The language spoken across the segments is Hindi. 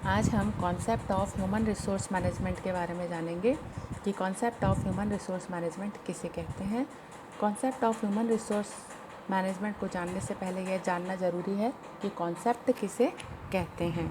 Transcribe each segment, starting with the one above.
आज हम concept of human resource management के बारे में जानेंगे कि concept of human resource management किसे कहते हैं। Concept of human resource management को जानने से पहले यह जानना ज़रूरी है कि कॉन्सेप्ट किसे कहते हैं।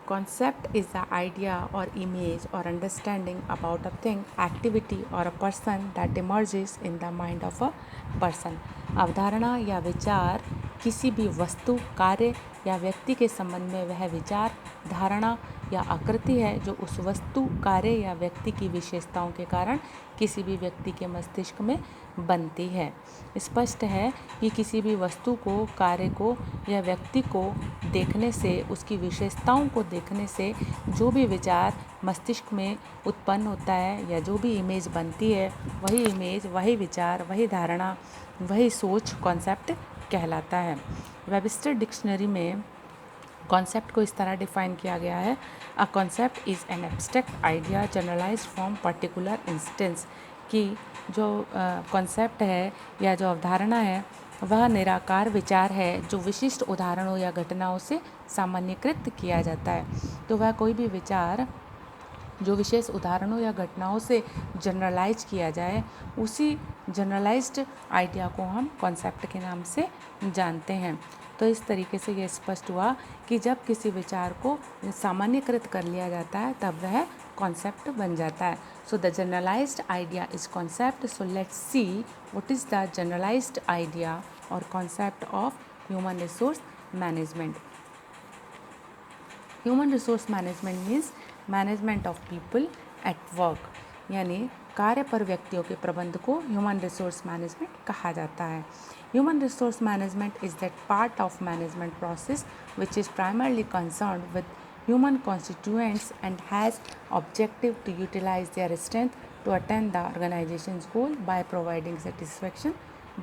Concept is the idea or image or understanding about a thing, activity or a person that emerges in the mind of a person. अवधारणा या विचार किसी भी वस्तु, कार्य या व्यक्ति के संबंध में वह विचार, धारणा या आकृति है जो उस वस्तु, कार्य या व्यक्ति की विशेषताओं के कारण किसी भी व्यक्ति के मस्तिष्क में बनती है। स्पष्ट है कि किसी भी वस्तु को, कार्य को या व्यक्ति को देखने से, उसकी विशेषताओं को देखने से जो भी विचार मस्तिष्क में उत्पन्न होता है या जो भी इमेज बनती है, वही इमेज, वही विचार, वही धारणा, वही सोच कॉन्सेप्ट कहलाता है। वेबस्टर डिक्शनरी में कॉन्सेप्ट को इस तरह डिफाइन किया गया है: a concept is an abstract idea generalised from particular instance. कि जो कॉन्सेप्ट है या जो अवधारणा है वह निराकार विचार है जो विशिष्ट उदाहरणों या घटनाओं से सामान्यीकृत किया जाता है। तो वह कोई भी विचार जो विशेष उदाहरणों या घटनाओं से जनरलाइज किया जाए, उसी जनरलाइज्ड आइडिया को हम कॉन्सेप्ट के नाम से जानते हैं। तो इस तरीके से ये स्पष्ट हुआ कि जब किसी विचार को सामान्यकृत कर लिया जाता है तब वह कॉन्सेप्ट बन जाता है। So the generalized idea is concept. So let's see what is the generalized idea और concept of human resource management. Human resource management means management of people at work, यानी कार्य पर व्यक्तियों के प्रबंध को ह्यूमन रिसोर्स मैनेजमेंट कहा जाता है। Human resource management is that part of management process which is primarily concerned with human constituents and has objective to utilize their strength to attain the organization's goal by providing satisfaction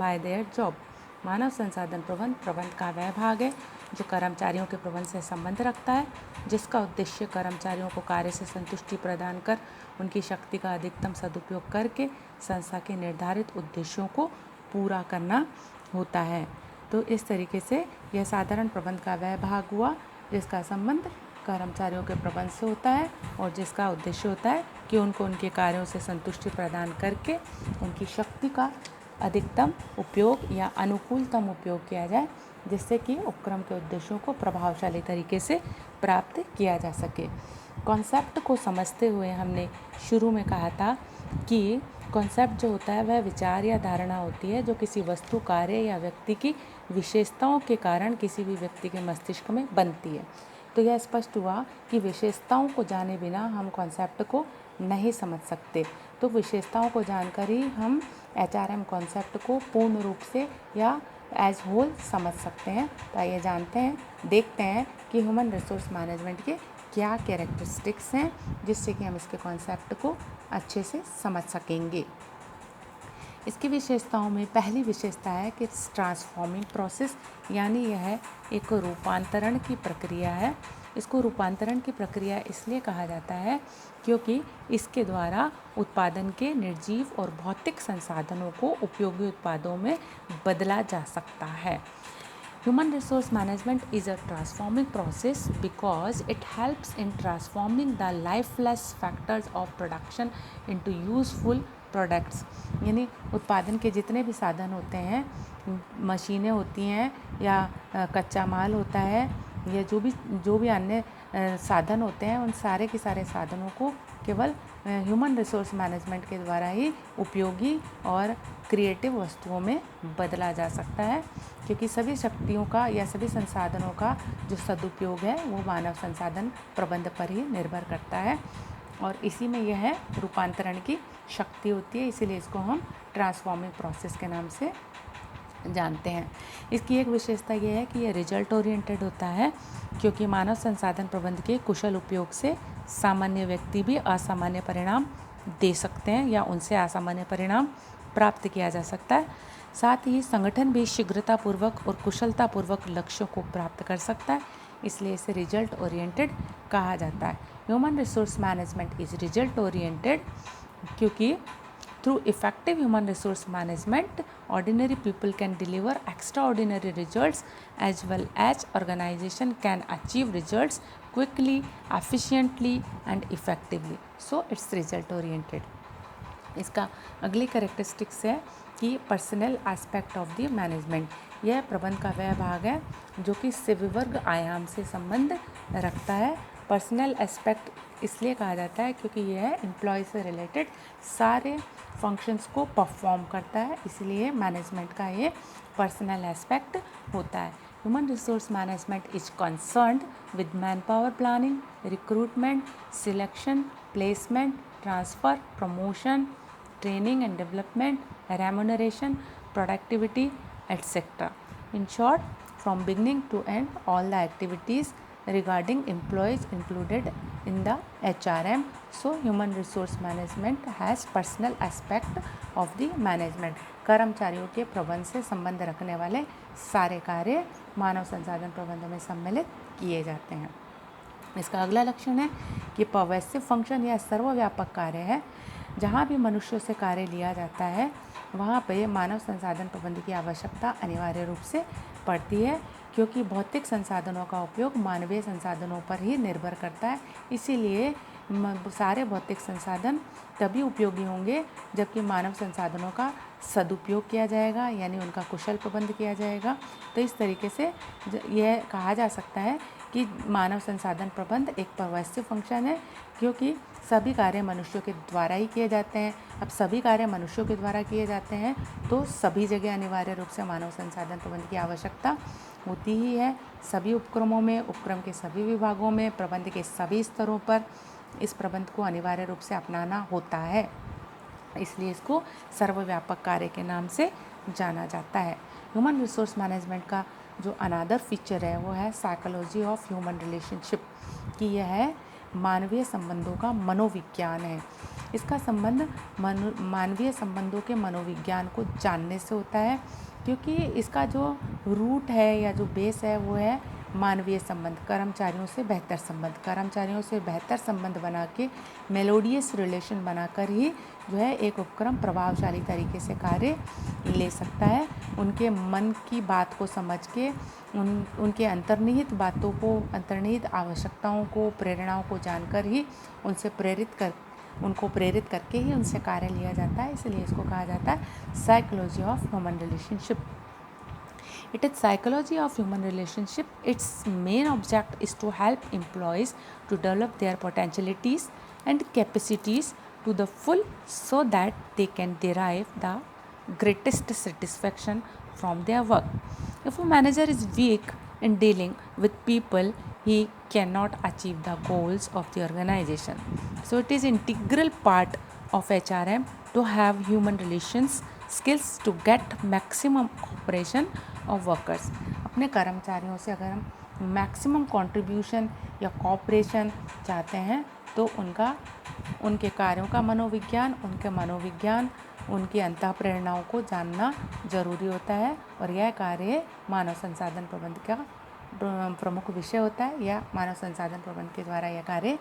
by their job. मानव संसाधन प्रबंध का वह भाग है जो कर्मचारियों के प्रबंध से संबंध रखता है, जिसका उद्देश्य कर्मचारियों को कार्य से संतुष्टि प्रदान कर उनकी शक्ति का अधिकतम सदुपयोग करके संस्था के निर्धारित उद्देश्यों को पूरा करना होता है। तो इस तरीके से यह साधारण प्रबंध का वह भाग हुआ जिसका संबंध कर्मचारियों के प्रबंध से होता है और जिसका उद्देश्य होता है कि उनको उनके कार्यों से संतुष्टि प्रदान करके उनकी शक्ति का अधिकतम उपयोग या अनुकूलतम उपयोग किया जाए, जिससे कि उपक्रम के उद्देश्यों को प्रभावशाली तरीके से प्राप्त किया जा सके। कॉन्सेप्ट को समझते हुए हमने शुरू में कहा था कि कॉन्सेप्ट जो होता है वह विचार या धारणा होती है जो किसी वस्तु, कार्य या व्यक्ति की विशेषताओं के कारण किसी भी व्यक्ति के मस्तिष्क में बनती है। तो यह स्पष्ट हुआ कि विशेषताओं को जाने बिना हम कॉन्सेप्ट को नहीं समझ सकते। तो विशेषताओं को जानकर ही हम HRM कॉन्सेप्ट को पूर्ण रूप से या एज होल समझ सकते हैं। तो आइए देखते हैं कि ह्यूमन रिसोर्स मैनेजमेंट के क्या कैरेक्टरिस्टिक्स हैं जिससे कि हम इसके कॉन्सेप्ट को अच्छे से समझ सकेंगे। इसकी विशेषताओं में पहली विशेषता है कि इट्स ट्रांसफॉर्मिंग प्रोसेस, यानी यह एक रूपांतरण की प्रक्रिया है। इसको रूपांतरण की प्रक्रिया इसलिए कहा जाता है क्योंकि इसके द्वारा उत्पादन के निर्जीव और भौतिक संसाधनों को उपयोगी उत्पादों में बदला जा सकता है। Human resource management is a transforming process because it helps in transforming the lifeless factors of production into useful products। यानी उत्पादन के जितने भी साधन होते हैं, मशीनें होती हैं या कच्चा माल होता है या जो भी अन्य साधन होते हैं, उन सारे के सारे साधनों को केवल ह्यूमन रिसोर्स मैनेजमेंट के द्वारा ही उपयोगी और क्रिएटिव वस्तुओं में बदला जा सकता है, क्योंकि सभी शक्तियों का या सभी संसाधनों का जो सदुपयोग है वो मानव संसाधन प्रबंध पर ही निर्भर करता है और इसी में यह रूपांतरण की शक्ति होती है। इसीलिए इसको हम ट्रांसफॉर्मिंग प्रोसेस के नाम से जानते हैं। इसकी एक विशेषता यह है कि यह रिजल्ट ओरिएंटेड होता है, क्योंकि मानव संसाधन प्रबंध के कुशल उपयोग से सामान्य व्यक्ति भी असामान्य परिणाम दे सकते हैं या उनसे असामान्य परिणाम प्राप्त किया जा सकता है। साथ ही संगठन भी शीघ्रतापूर्वक और कुशलतापूर्वक लक्ष्यों को प्राप्त कर सकता है, इसलिए इसे रिजल्ट ओरिएंटेड कहा जाता है। Human resource management is result oriented क्योंकि Through effective human resource management, ordinary people can deliver extraordinary results as well as organization can achieve results quickly, efficiently and effectively. So it's result oriented. इसका अगली करेक्टरिस्टिक्स है कि personal aspect of the management. यह प्रबंध का वह भाग है जो कि सेविवर्ग आयाम से संबंध रखता है। पर्सनल एस्पेक्ट इसलिए कहा जाता है क्योंकि यह एम्प्लॉय से रिलेटेड सारे फंक्शंस को परफॉर्म करता है, इसलिए मैनेजमेंट का ये पर्सनल एस्पेक्ट होता है। Human resource management is concerned with man power planning, recruitment, selection, placement, transfer, promotion, training and development, remuneration, productivity, etc. In short, from beginning to end, all the activities regarding employees included in the HRM. So, human resource management has personal aspect of the management. कर्मचारियों के प्रबंध से संबंध रखने वाले सारे कार्य मानव संसाधन प्रबंधन में सम्मिलित किए जाते हैं। इसका अगला लक्षण है कि पर्वेसिव फंक्शन या सर्वव्यापक कार्य है। जहाँ भी मनुष्यों से कार्य लिया जाता है वहाँ पे मानव संसाधन प्रबंध की आवश्यकता अनिवार्य रूप से पड़ती है, क्योंकि भौतिक संसाधनों का उपयोग मानवीय संसाधनों पर ही निर्भर करता है। इसीलिए सारे भौतिक संसाधन तभी उपयोगी होंगे जबकि मानव संसाधनों का सदुपयोग किया जाएगा, यानी उनका कुशल प्रबंध किया जाएगा। तो इस तरीके से यह कहा जा सकता है कि मानव संसाधन प्रबंध एक पर्वेसिव फंक्शन है, क्योंकि सभी कार्य मनुष्यों के द्वारा ही किए जाते हैं। अब सभी कार्य मनुष्यों के द्वारा किए जाते हैं तो सभी जगह अनिवार्य रूप से मानव संसाधन प्रबंध की आवश्यकता होती ही है। सभी उपक्रमों में, उपक्रम के सभी विभागों में, प्रबंध के सभी स्तरों पर इस प्रबंध को अनिवार्य रूप से अपनाना होता है, इसलिए इसको सर्वव्यापक कार्य के नाम से जाना जाता है। ह्यूमन रिसोर्स मैनेजमेंट का जो अनादर फीचर है वो है साइकोलॉजी ऑफ ह्यूमन रिलेशनशिप, कि यह है मानवीय संबंधों का मनोविज्ञान है। इसका संबंध मानवीय संबंधों के मनोविज्ञान को जानने से होता है, क्योंकि इसका जो रूट है या जो बेस है वो है मानवीय संबंध, कर्मचारियों से बेहतर संबंध बना के मेलोडियस रिलेशन बनाकर ही जो है एक उपक्रम प्रभावशाली तरीके से कार्य ले सकता है। उनके मन की बात को समझ के उनके अंतर्निहित बातों को, अंतर्निहित आवश्यकताओं को, प्रेरणाओं को जानकर ही उनको प्रेरित करके ही उनसे कार्य लिया जाता है। इसलिए इसको कहा जाता है psychology of human relationship. It is psychology of human relationship. Its main object is to help employees to develop their potentialities and capacities to the full so that they can derive the greatest satisfaction from their work. If a manager is weak in dealing with people, he cannot achieve the goals of the organization. So it is integral part of HRM to have human relations skills to get maximum cooperation of workers. अपने कर्मचारियों से अगर हम मैक्सिमम कंट्रीब्यूशन या कॉपरेशन चाहते हैं तो उनके कार्यों का मनोविज्ञान, उनकी अंतःप्रेरणाओं को जानना जरूरी होता है, और यह कार्य मानव संसाधन प्रबंध का प्रमुख विषय होता है, या मानव संसाधन प्रबंध के द्वारा यह कार्य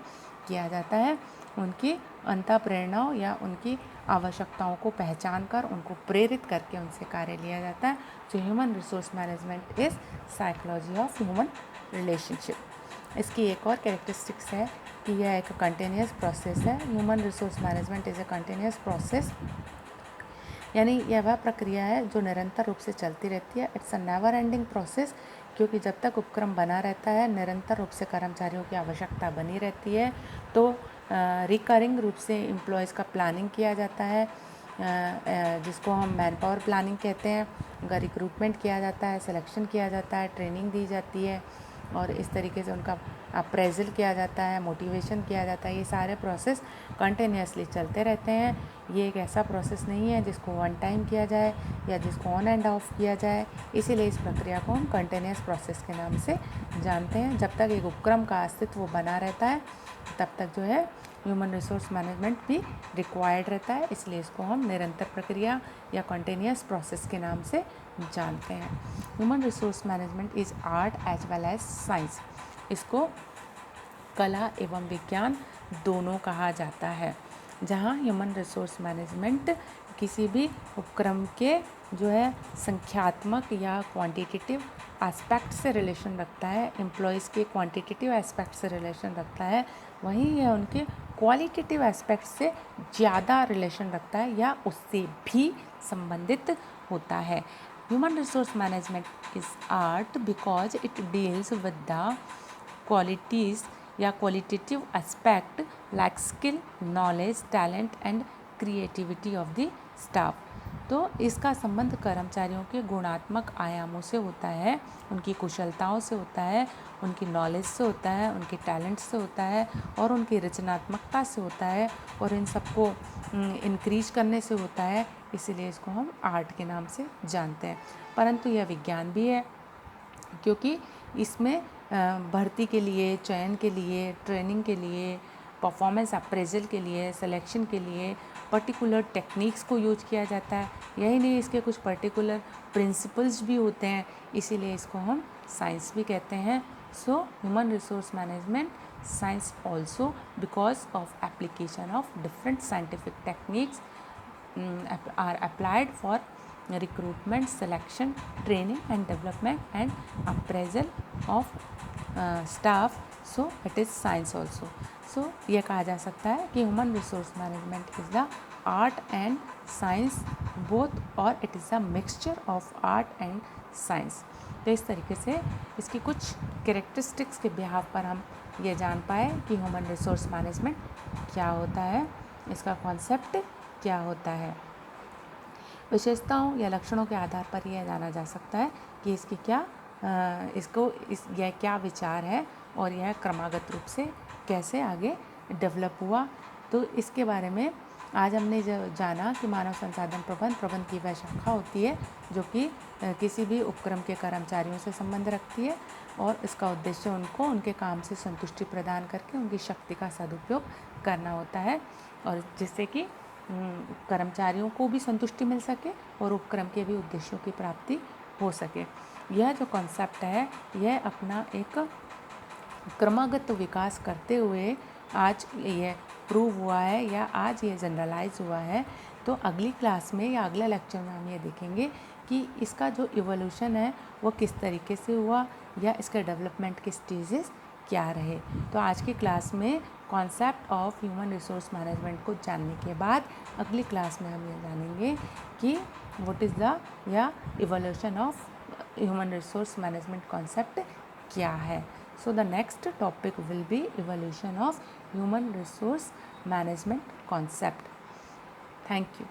किया जाता है। उनकी अंतःप्रेरणाओं या उनकी आवश्यकताओं को पहचान कर उनको प्रेरित करके उनसे कार्य लिया जाता है। जो human resource management is psychology of human relationship. इसकी एक और कैरेक्टरिस्टिक्स है कि यह एक कंटिन्यूस प्रोसेस है। Human resource management is a continuous process, यानी यह वह प्रक्रिया है जो निरंतर रूप से चलती रहती है। It's a never ending process, क्योंकि जब तक उपक्रम बना रहता है, निरंतर रूप से कर्मचारियों की आवश्यकता बनी रहती है, तो रिकरिंग रूप से एम्प्लॉयज़ का प्लानिंग किया जाता है, जिसको हम मैन पावर प्लानिंग कहते हैं। उनका रिक्रूटमेंट किया जाता है, सिलेक्शन किया जाता है, ट्रेनिंग दी जाती है, और इस तरीके से उनका अप्रेजल किया जाता है, मोटिवेशन किया जाता है। ये सारे प्रोसेस कंटिन्यूसली चलते रहते हैं। ये एक ऐसा प्रोसेस नहीं है जिसको वन टाइम किया जाए या जिसको ऑन एंड ऑफ किया जाए, इसीलिए इस प्रक्रिया को हम कंटिन्यूस प्रोसेस के नाम से जानते हैं। जब तक एक उपक्रम का अस्तित्व बना रहता है तब तक जो है ह्यूमन रिसोर्स मैनेजमेंट भी रिक्वायर्ड रहता है, इसलिए इसको हम निरंतर प्रक्रिया या कंटिन्यूस प्रोसेस के नाम से जानते हैं। Human resource management is art as well as science. इसको कला एवं विज्ञान दोनों कहा जाता है। जहाँ ह्यूमन रिसोर्स मैनेजमेंट किसी भी उपक्रम के जो है संख्यात्मक या क्वांटिटेटिव एस्पेक्ट से रिलेशन रखता है, एम्प्लॉयज़ के क्वांटिटेटिव एस्पेक्ट से रिलेशन रखता है, वहीं यह उनके क्वालिटेटिव एस्पेक्ट से ज़्यादा रिलेशन रखता है या उससे भी संबंधित होता है। Human resource management is art because it deals with the qualities या qualitative aspect like skill, knowledge, talent and creativity of the staff. तो इसका संबंध कर्मचारियों के गुणात्मक आयामों से होता है, उनकी कुशलताओं से होता है, उनकी नॉलेज से होता है, उनके टैलेंट से होता है और उनकी रचनात्मकता से होता है और इन सबको इंक्रीज करने से होता है। इसीलिए इसको हम आर्ट के नाम से जानते हैं। परंतु यह विज्ञान भी है, क्योंकि इसमें भर्ती के लिए, चयन के लिए, ट्रेनिंग के लिए, परफॉर्मेंस अप्रेजल के लिए, सिलेक्शन के लिए पर्टिकुलर टेक्निक्स को यूज किया जाता है। यही नहीं, इसके कुछ पर्टिकुलर प्रिंसिपल्स भी होते हैं, इसीलिए इसको हम साइंस भी कहते हैं। So human resource management science also because of application of different scientific techniques are applied for recruitment, selection, training and development and appraisal of staff. So it is science also. So ये कहा जा सकता है कि human resource management is the art and science both, और it is a mixture of art and science. तो इस तरीके से इसकी कुछ कैरेक्टरिस्टिक्स के बिहाफ पर हम ये जान पाए कि ह्यूमन रिसोर्स मैनेजमेंट क्या होता है, इसका कॉन्सेप्ट क्या होता है। विशेषताओं या लक्षणों के आधार पर यह जाना जा सकता है कि इसकी क्या यह क्या विचार है और यह क्रमागत रूप से कैसे आगे डेवलप हुआ। तो इसके बारे में आज हमने जाना कि मानव संसाधन प्रबंध की वह शाखा होती है जो कि किसी भी उपक्रम के कर्मचारियों से संबंध रखती है और इसका उद्देश्य उनको उनके काम से संतुष्टि प्रदान करके उनकी शक्ति का सदुपयोग करना होता है, और जिससे कि कर्मचारियों को भी संतुष्टि मिल सके और उपक्रम के भी उद्देश्यों की प्राप्ति हो सके। यह जो कॉन्सेप्ट है यह अपना एक क्रमागत विकास करते हुए आज यह प्रूव हुआ है या आज ये जनरलाइज हुआ है। तो अगली क्लास में या अगले लेक्चर में हम ये देखेंगे कि इसका जो इवोल्यूशन है वो किस तरीके से हुआ या इसके डेवलपमेंट के स्टेजेस क्या रहे। तो आज की क्लास में concept of human resource management को जानने के बाद अगली क्लास में हम ये जानेंगे कि व्हाट इज़ द या evolution of human resource management concept क्या है। So the next topic will be evolution of human resource management concept. Thank you.